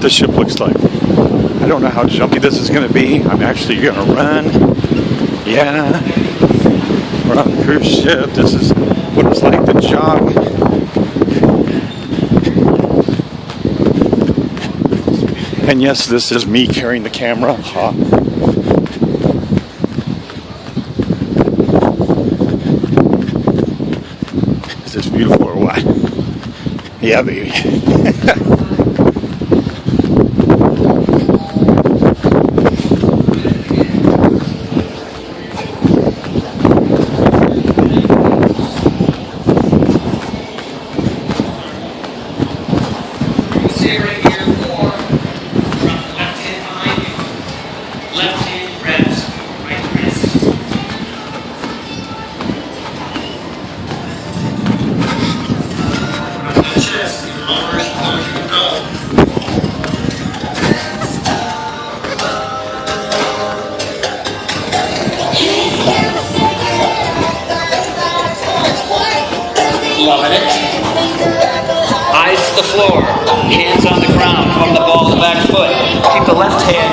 the ship looks like. I don't know how jumpy this is going to be. I'm actually going to run. Yeah. We're on a cruise ship. This is what it's like to jog. And yes, this is me carrying the camera. Is this beautiful or what? Yeah, baby. Loving it. Eyes to the floor, hands on the ground, from the ball to the back foot. Keep the left hand